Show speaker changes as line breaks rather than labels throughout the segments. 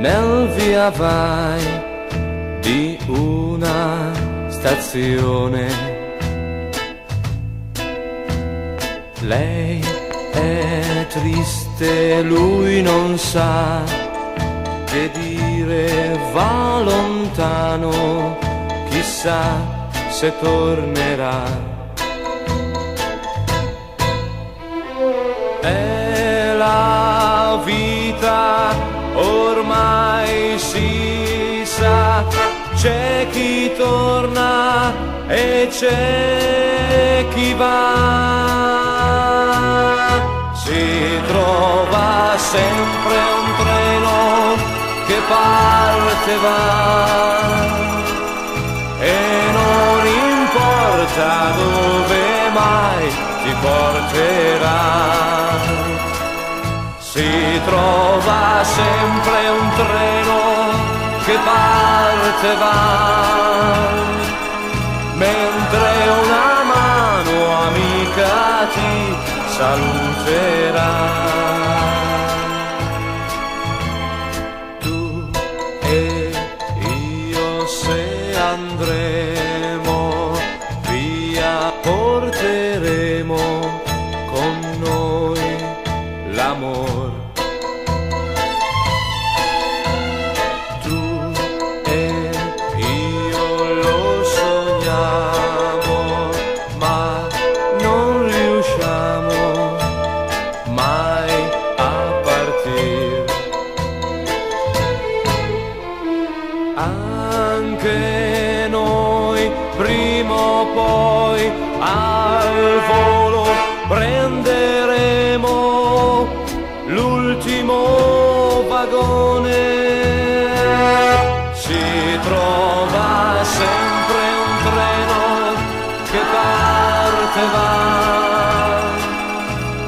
nel via vai di una stazione. Lei è triste, lui non sa che dire, va lontano, chissà se tornerà. È la vita, ormai si sa, c'è chi torna e c'è chi va. Si trova sempre un treno che parte e va, e non importa dove mai ti porterà. Si trova sempre un treno che parte e va, mentre una mano amica ti saluterà. Tu e io, se andremo via, porteremo con noi l'amor. Tu e io lo sogniamo, ma non riusciamo mai a partir. Anche noi prima o poi al volo prenderemo l'ultimo vagone. Si trova sempre un treno che parte e va,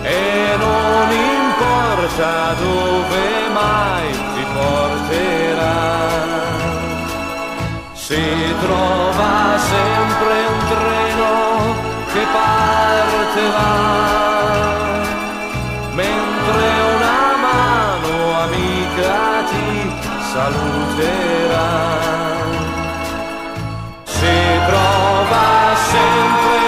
e non importa dove mai ti porterà. Si trova sempre un treno che parte e va, mentre una mano amica ti saluterà. Si trova sempre